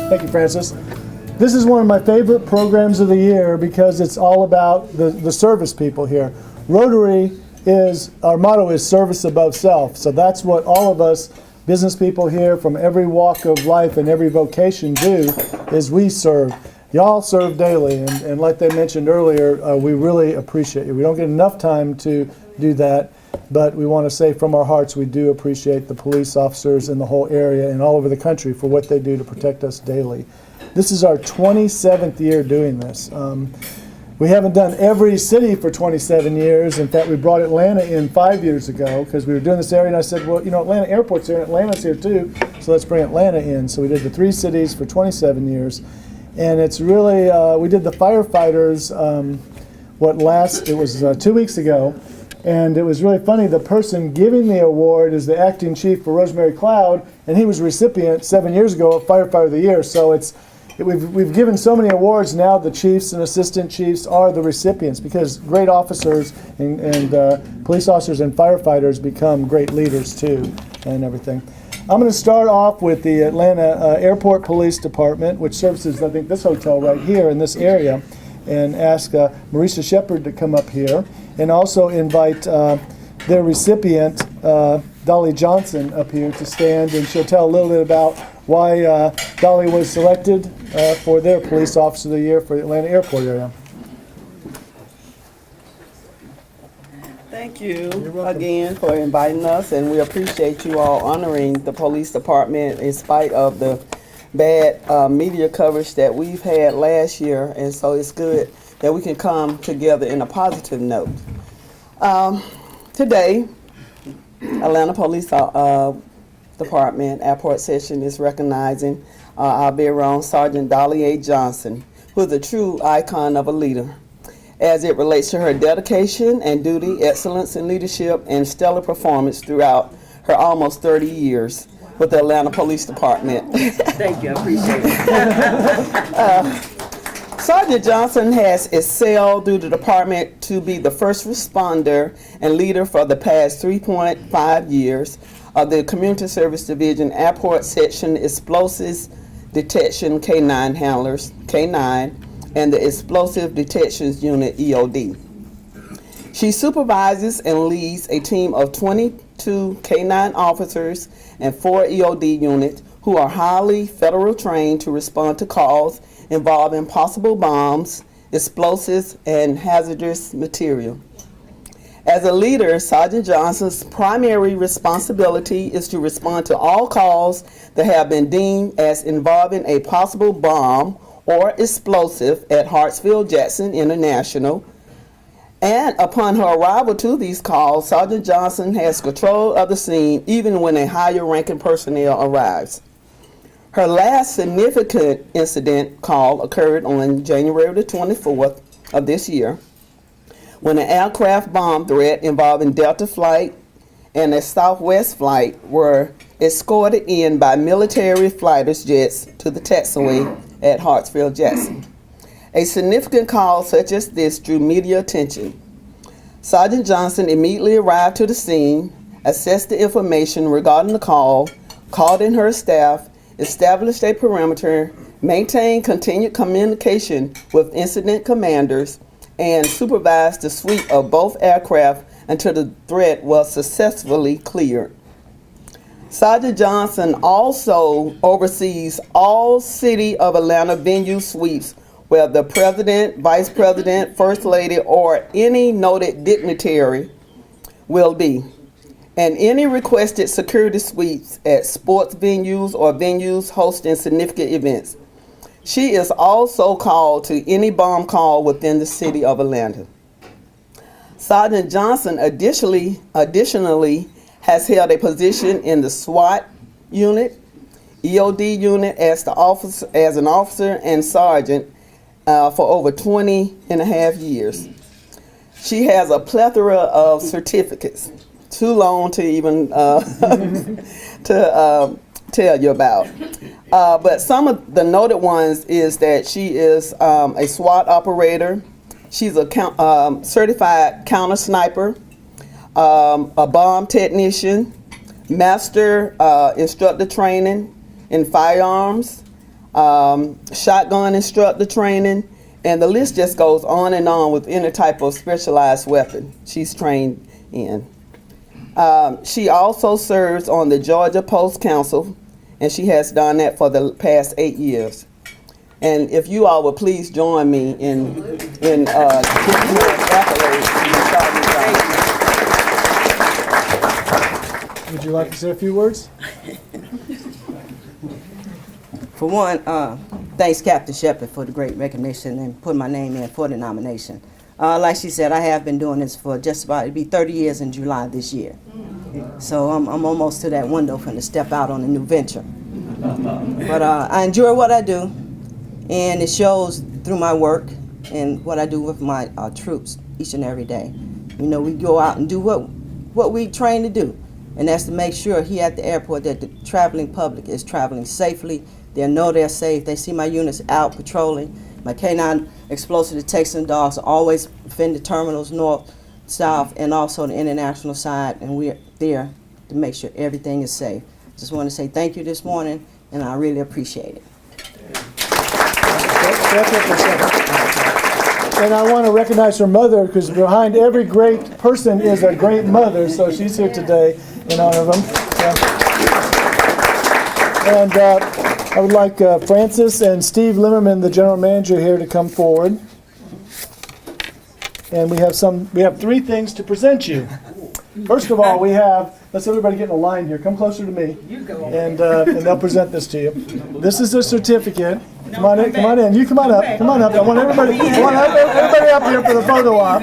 Thank you, Francis. This is one of my favorite programs of the year because it's all about the service people here. Rotary our motto is service above self. So that's what all of us business people here from every walk of life and every vocation do, is we serve. Y'all serve daily, and like they mentioned earlier, we really appreciate you. We don't get enough time to do that, but we want to say from our hearts we do appreciate the police officers in the whole area and all over the country for what they do to protect us daily. This is our 27th year doing this. We haven't done every city for 27 years. In fact, we brought Atlanta in 5 years ago because we were doing this area, and I said, well, you know, Atlanta Airport's here, and Atlanta's here too, so let's bring Atlanta in. So we did the 3 cities for 27 years. And it's really, we did the firefighters, it was 2 weeks ago, and it was really funny. The person giving the award is the acting chief for Rosemary Cloud, and he was a recipient 7 years ago of Firefighter of the Year. So we've given so many awards now. The chiefs and assistant chiefs are the recipients because great officers and police officers and firefighters become great leaders too, and everything. I'm going to start off with the Atlanta Airport Police Department, which services, I think, this hotel right here in this area, and ask Marisa Shepard to come up here, and also invite their recipient, Dolly Johnson, up here to stand, and she'll tell a little bit about why Dolly was selected for their Police Officer of the Year for the Atlanta Airport area. Thank you again for inviting us, and we appreciate you all honoring the police department in spite of the bad media coverage that we've had last year, and so it's good that we can come together in a positive note. Today, Atlanta Police Department Airport Section is recognizing our very own Sergeant Dolly A. Johnson, who is a true icon of a leader, as it relates to her dedication and duty, excellence in leadership, and stellar performance throughout her almost 30 years with the Atlanta Police Department. Thank you, I appreciate it. Sergeant Johnson has excelled through the department to be the first responder and leader for the past 3.5 years of the Community Service Division Airport Section Explosives Detection K-9 Handlers, K-9, and the Explosive Detections Unit, EOD. She supervises and leads a team of 22 K-9 officers and 4 EOD units who are highly federal trained to respond to calls involving possible bombs, explosives, and hazardous material. As a leader, Sergeant Johnson's primary responsibility is to respond to all calls that have been deemed as involving a possible bomb or explosive at Hartsfield-Jackson International. And upon her arrival to these calls, Sergeant Johnson has control of the scene even when a higher ranking personnel arrives. Her last significant incident call occurred on January the 24th of this year, when an aircraft bomb threat involving Delta flight and a Southwest flight were escorted in by military fighters jets to the taxiway at Hartsfield-Jackson. A significant call such as this drew media attention. Sergeant Johnson immediately arrived to the scene, assessed the information regarding the call, called in her staff, established a perimeter, maintained continued communication with incident commanders, and supervised the sweep of both aircraft until the threat was successfully cleared. Sergeant Johnson also oversees all City of Atlanta venue sweeps where the President, Vice President, First Lady, or any noted dignitary will be, and any requested security sweeps at sports venues or venues hosting significant events. She is also called to any bomb call within the City of Atlanta. Sergeant Johnson additionally has held a position in the SWAT unit, EOD unit as an officer and sergeant for over 20 and a half years. She has a plethora of certificates, too long to even tell you about. But some of the noted ones is that she is a SWAT operator. She's a certified counter sniper, a bomb technician, master instructor training in firearms, shotgun instructor training, and the list just goes on and on with any type of specialized weapon she's trained in. She also serves on the Georgia Post Council, and she has done that for the past 8 years. And if you all would please join me in giving her accolades. Would you like to say a few words? For one, thanks Captain Shepard for the great recognition and putting my name in for the nomination. Like she said, I have been doing this for just about, it'll be 30 years in July this year. So I'm almost to that window for to step out on a new venture. But I enjoy what I do, and it shows through my work and what I do with my troops each and every day. You know, we go out and do what we train to do, and that's to make sure here at the airport that the traveling public is traveling safely. They know they're safe. They see my units out patrolling. My K-9 explosive detection dogs always defend the terminals north, south, and also the international side, and we're there to make sure everything is safe. Just want to say thank you this morning, and I really appreciate it. And I want to recognize her mother, because behind every great person is a great mother, so she's here today in honor of them. And I would like Francis and Steve Limmerman, the general manager, here to come forward. And we have 3 things to present you. First of all, let's everybody get in a line here. Come closer to me. And they'll present this to you. This is a certificate. Come on in. You come on up. Come on up. I want everybody up here for the photo op.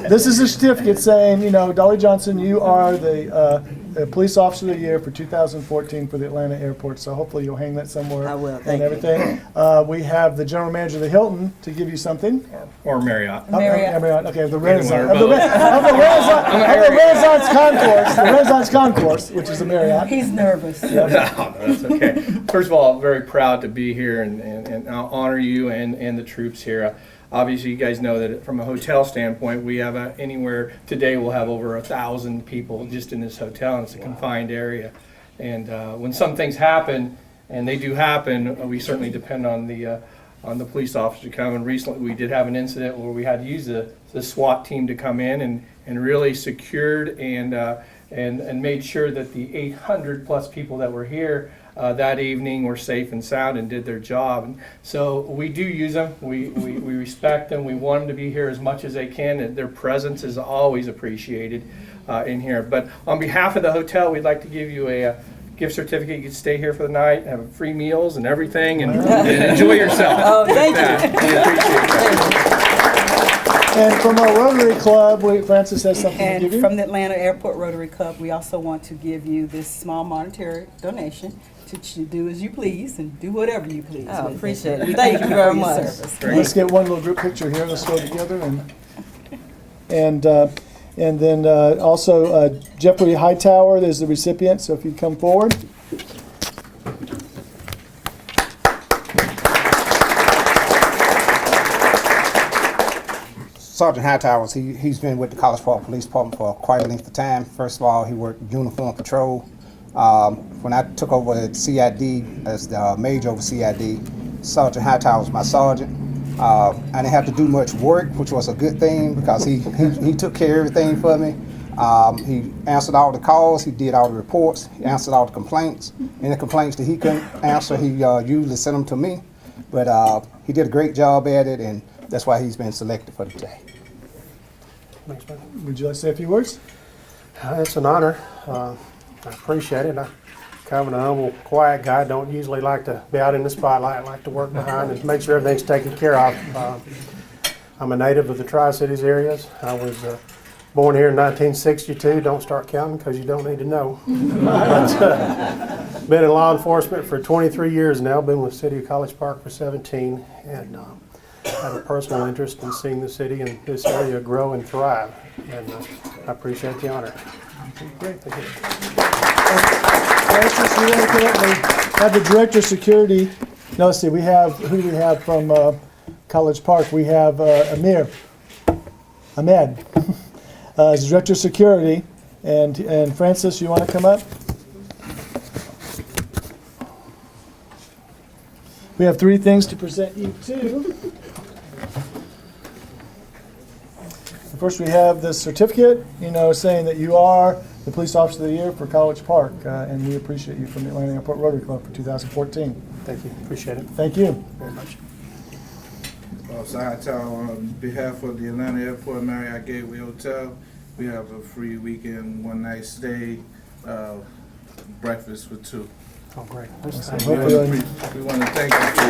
This is a certificate saying, Dolly Johnson, you are the Police Officer of the Year for 2014 for the Atlanta Airport. So hopefully you'll hang that somewhere. I will. And everything. We have the general manager of the Hilton to give you something. Or Marriott. Marriott. Okay, the Renaissance. Of the Renaissance Concourse. The Renaissance Concourse, which is the Marriott. He's nervous. No, that's okay. First of all, I'm very proud to be here and I'll honor you and the troops here. Obviously, you guys know that from a hotel standpoint, we have anywhere today we'll have over 1,000 people just in this hotel, and it's a confined area. And when some things happen, and they do happen, we certainly depend on the police officer to come. And recently, we did have an incident where we had to use the SWAT team to come in and really secured and made sure that the 800 plus people that were here that evening were safe and sound and did their job. And so we do use them. We respect them. We want them to be here as much as they can, and their presence is always appreciated in here. But on behalf of the hotel, we'd like to give you a gift certificate. You can stay here for the night, have free meals and everything, and enjoy yourself. Oh, thank you. We appreciate that. And from our Rotary Club, Francis has something to And give you. from the Atlanta Airport Rotary Club, we also want to give you this small monetary donation to do as you please and do whatever you please. I with appreciate it. it. Thank you very for your much. service. Let's get one little group picture here. Let's go together and then also Jeffrey Hightower is the recipient. So if you come forward. Sergeant Hightower, he's been with the College Park Police Department for quite a length of time. First of all, he worked uniform patrol. When I took over at CID as the major over CID, Sergeant Hightower was my sergeant. I didn't have to do much work, which was a good thing because he took care of everything for me. He answered all the calls, he did all the reports, he answered all the complaints. Any complaints that he couldn't answer, he usually sent them to me. But he did a great job at it, and that's why he's been selected for the day. Would you like to say a few words? It's an honor. I appreciate it. I'm kind of an humble, quiet guy. Don't usually like to be out in the spotlight. I like to work behind and make sure everything's taken care of. I'm a native of the Tri-Cities areas. I was born here in 1962. Don't start counting because you don't need to know. But, been in law enforcement for 23 years now. Been with City of College Park for 17, and have a personal interest in seeing the city and this area grow and thrive. And I appreciate the honor. Great. Thank you. Francis, you want to come up? We have the director of security. No, let's see. Who do we have from College Park? We have Ahmed, as director of security, and Francis, you want to come up? We have 3 things to present you to. First, we have the certificate, saying that you are the Police Officer of the Year for College Park, and we appreciate you from the Atlanta Airport Rotary Club for 2014. Thank you. Appreciate it Thank you. very much. So I tell on behalf of the Atlanta Airport Marriott Gateway Hotel, we have a free weekend, one night stay, breakfast for 2. Oh, great. We want to thank you for your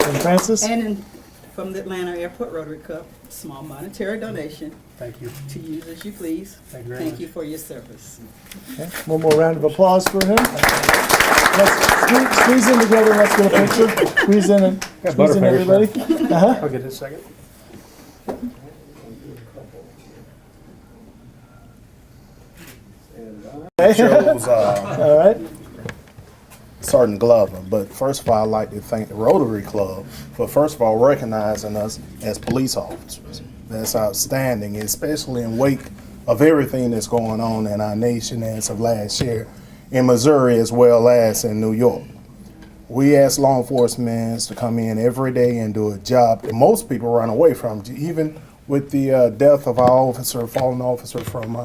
And Francis? And from the Atlanta Airport Rotary Club, small monetary donation Thank you. to use as you please. Thank you very Thank much. you for your service. Okay. One more round of applause for him. Let's squeeze in together. Let's get a picture. Squeeze in and squeeze in everybody. I'll get it a second. Shows All right. Sergeant Glover, but first of all, I'd like to thank the Rotary Club for first of all recognizing us as police officers. That's outstanding, especially in wake of everything that's going on in our nation as of last year in Missouri as well as in New York. We ask law enforcement to come in every day and do a job that most people run away from, even with the death of our officer, fallen officer from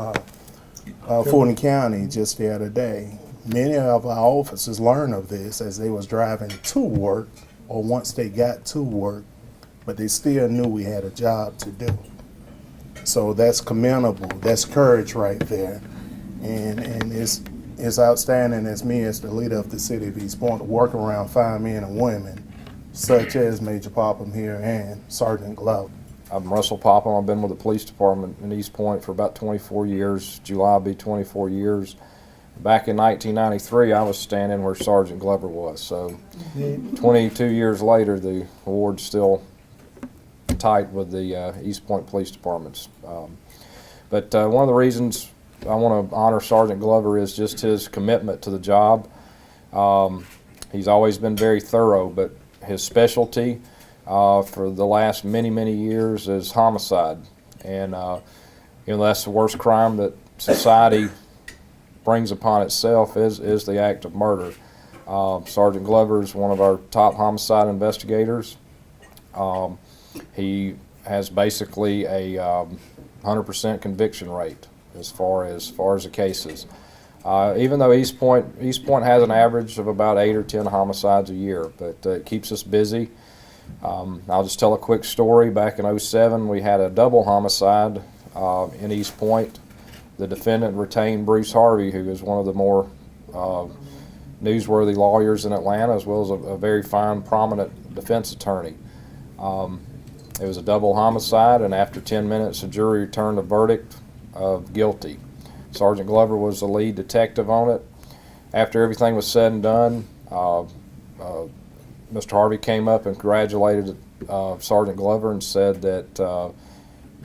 Fulton County just the other day. Many of our officers learned of this as they was driving to work or once they got to work, but they still knew we had a job to do. So that's commendable. That's courage right there. And it's outstanding as me as the leader of the city of East Point to work around fine men and women such as Major Popham here and Sergeant Glover. I'm Russell Popham. I've been with the police department in East Point for about 24 years. July will be 24 years. Back in 1993, I was standing where Sergeant Glover was. So 22 years later, the award's still tight with the East Point Police Departments. But one of the reasons I want to honor Sergeant Glover is just his commitment to the job. He's always been very thorough, but his specialty for the last many years is homicide. And that's the worst crime that society brings upon itself is the act of murder. Sergeant Glover is one of our top homicide investigators. He has basically a 100% conviction rate as far as the cases. Even though East Point has an average of about 8 or 10 homicides a year, but it keeps us busy. I'll just tell a quick story. Back in '07, we had a double homicide in East Point. The defendant retained Bruce Harvey, who is one of the more newsworthy lawyers in Atlanta, as well as a very fine, prominent defense attorney. It was a double homicide, and after 10 minutes, the jury returned a verdict of guilty. Sergeant Glover was the lead detective on it. After everything was said and done, Mr. Harvey came up and congratulated Sergeant Glover and said that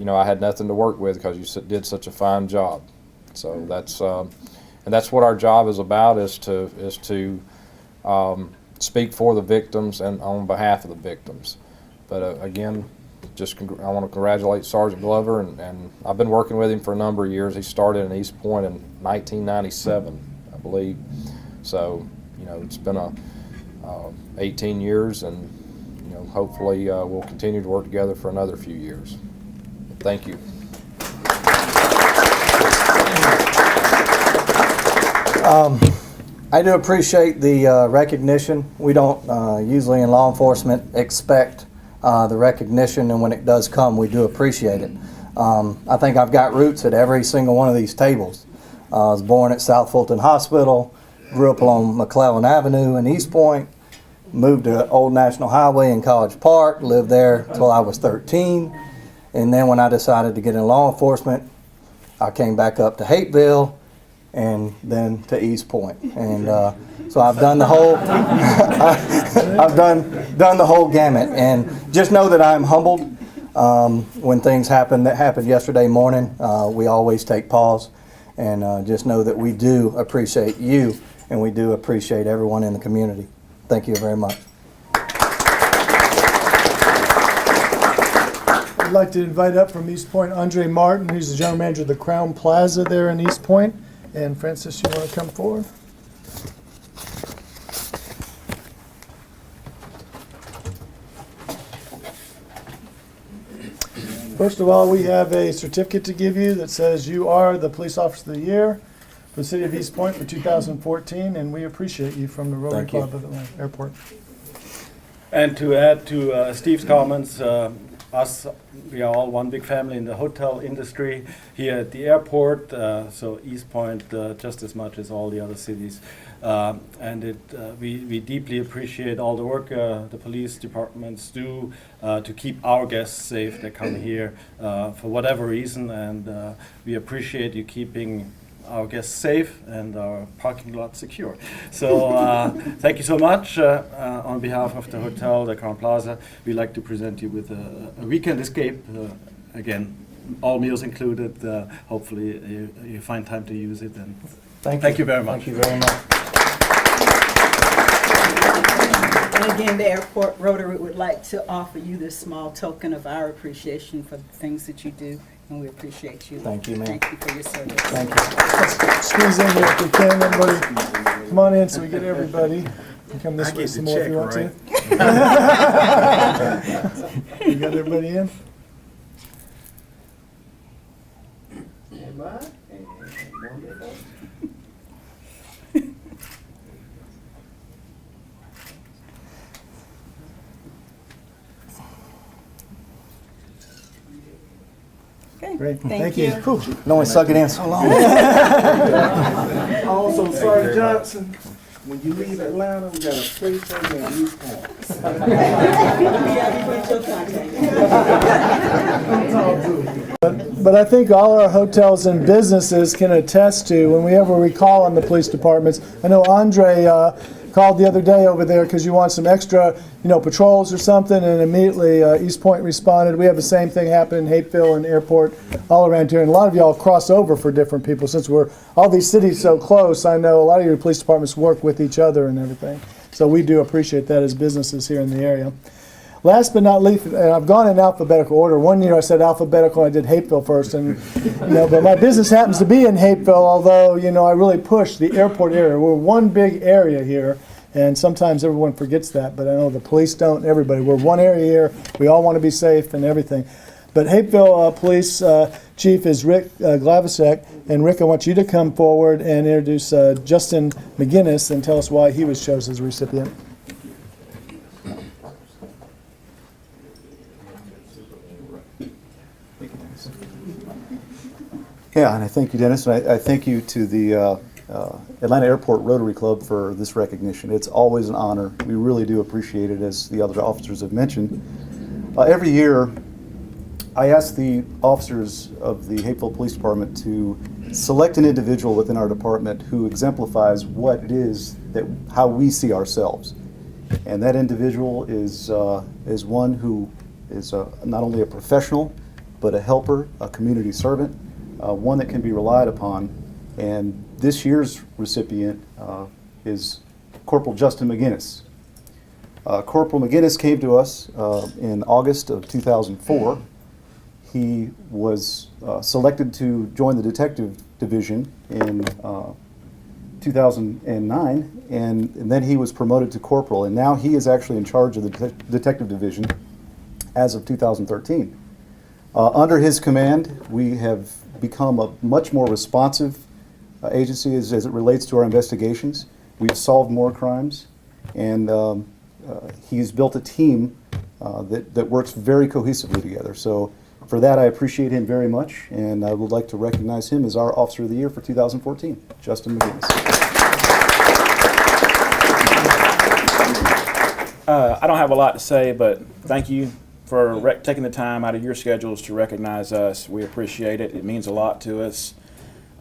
I had nothing to work with because you did such a fine job. So that's what our job is about, is to speak for the victims and on behalf of the victims. But again, I want to congratulate Sergeant Glover, and I've been working with him for a number of years. He started in East Point in 1997, I believe. So it's been 18 years, and hopefully we'll continue to work together for another few years. Thank you. I do appreciate the recognition. We don't usually in law enforcement expect the recognition, and when it does come, we do appreciate it. I think I've got roots at every single one of these tables. I was born at South Fulton Hospital, grew up along McClellan Avenue in East Point, moved to Old National Highway in College Park, lived there till I was 13. And then when I decided to get in law enforcement, I came back up to Hapeville and then to East Point. And so I've done the whole, I've done the whole gamut. And just know that I'm humbled when things happen that happened yesterday morning. We always take pause, and just know that we do appreciate you, and we do appreciate everyone in the community. Thank you very much. I'd like to invite up from East Point Andre Martin, who's the general manager of the Crown Plaza there in East Point. And Francis, you want to come forward? First of all, we have a certificate to give you that says you are the Police Officer of the Year for the City of East Point for 2014, and we appreciate you from the Rotary Thank you. Club of Atlanta Airport. And to add to Steve's comments, we are all one big family in the hotel industry here at the airport, so East Point just as much as all the other cities. We deeply appreciate all the work the police departments do to keep our guests safe that come here for whatever reason, and we appreciate you keeping our guests safe and our parking lot secure. So thank you so much. On behalf of the hotel, the Crown Plaza, we'd like to present you with a weekend escape. Again, all meals included. Hopefully you find time to use it. And thank you very much. Thank you very much. And again, the Airport Rotary would like to offer you this small token of our appreciation for the things that you do, and we appreciate you. Thank you, ma'am. Thank you for your service. Thank you. Let's squeeze in here if we can. Everybody, come on in so we get everybody. You can come this way some more if you want to. You got everybody in? Okay, Great. thank you. Whew. No one suck it in so long. Also, Sergeant Johnson, when you leave Atlanta, we got a place for you in East Point. But I think all our hotels and businesses can attest to when we ever recall on the police departments. I know Andre called the other day over there because you want some extra, patrols or something, and immediately East Point responded. We have the same thing happen in Hapeville and Airport all around here, and a lot of y'all cross over for different people. Since we're all these cities so close, I know a lot of your police departments work with each other and everything. So we do appreciate that as businesses here in the area. Last but not least, and I've gone in alphabetical order. One year I said alphabetical, I did Hapeville first, and but my business happens to be in Hapeville, although I really push the airport area. We're one big area here, and sometimes everyone forgets that, but I know the police don't, everybody. We're one area here, we all want to be safe and everything. But Hapeville Police Chief is Rick Glavasek, and Rick, I want you to come forward and introduce Justin McGinnis and tell us why he was chosen as a recipient. Yeah, and I thank you, Dennis, and I thank you to the Atlanta Airport Rotary Club for this recognition. It's always an honor. We really do appreciate it, as the other officers have mentioned. Every year, I ask the officers of the Hapeville Police Department to select an individual within our department who exemplifies what it is how we see ourselves. And that individual is one who is not only a professional, but a helper, a community servant, one that can be relied upon. And this year's recipient is Corporal Justin McGinnis. Corporal McGinnis came to us in August of 2004. He was selected to join the detective division in 2009, and then he was promoted to corporal, and now he is actually in charge of the detective division as of 2013. Under his command, we have become a much more responsive agency as it relates to our investigations. We've solved more crimes, and he's built a team that works very cohesively together. So for that, I appreciate him very much, and I would like to recognize him as our Officer of the Year for 2014, Justin McGinnis. I don't have a lot to say, but thank you for taking the time out of your schedules to recognize us. We appreciate it. It means a lot to us.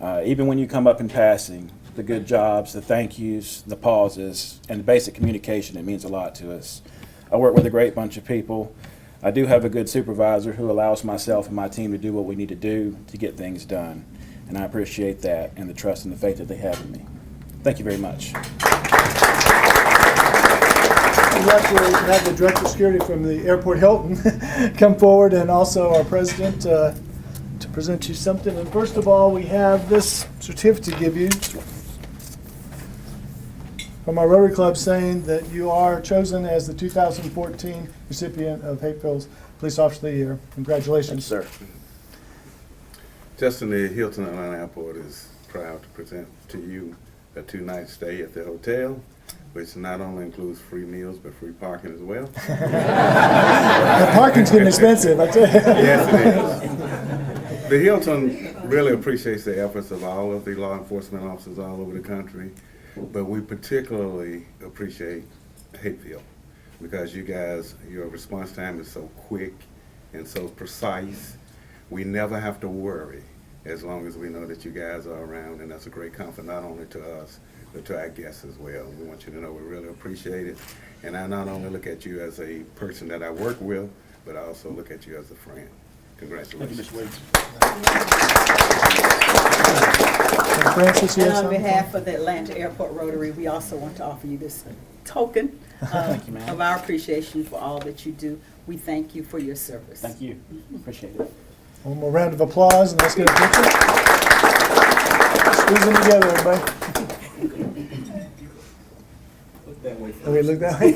Even when you come up in passing, the good jobs, the thank yous, the pauses, and the basic communication, it means a lot to us. I work with a great bunch of people. I do have a good supervisor who allows myself and my team to do what we need to do to get things done. And I appreciate that and the trust and the faith that they have in me. Thank you very much. We'd like to have the Director of Security from the Airport Hilton come forward, and also our President to present you something. And first of all, we have this certificate to give you from our Rotary Club saying that you are chosen as the 2014 recipient of Hapeville's Police Officer of the Year. Congratulations. Sir. Justin, the Hilton Atlanta Airport is proud to present to you a 2-night stay at the hotel, which not only includes free meals, but free parking as well. The parking's getting expensive, I tell you. Yes, it is. The Hilton really appreciates the efforts of all of the law enforcement officers all over the country, but we particularly appreciate Hapeville because you guys, your response time is so quick and so precise. We never have to worry as long as we know that you guys are around, and that's a great comfort not only to us, but to our guests as well. We want you to know we really appreciate it, and I not only look at you as a person that I work with, but I also look at you as a friend. Congratulations. And Francis, you And have on something? behalf of the Atlanta Airport Rotary, we also want to offer you this token of our appreciation for all that you do. We thank you for your service. Thank you. Appreciate it. One more round of applause, and let's get a picture. Squeeze them together, everybody. Look that way. Okay, look that way.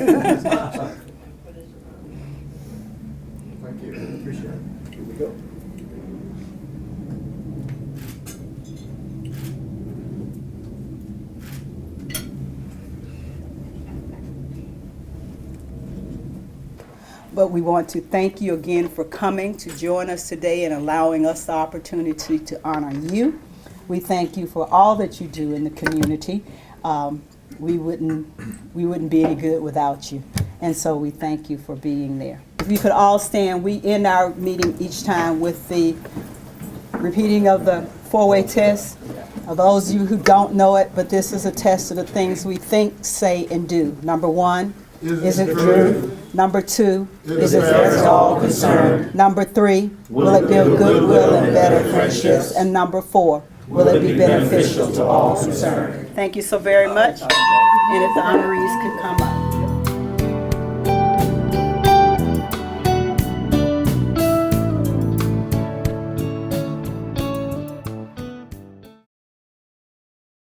Thank you. Appreciate it. Here we go. But we want to thank you again for coming to join us today and allowing us the opportunity to honor you. We thank you for all that you do in the community. We wouldn't be any good without you. And so we thank you for being there. If you could all stand, we end our meeting each time with the repeating of the four-way test. For those of you who don't know it, but this is a test of the things we think, say, and do. Number 1, is it true? Number 2, is it fair to all concerned? Number 3, will it build goodwill and better friendships? And number 4, will it be beneficial to all concerned? Thank you so very much. And if the honorees could come up.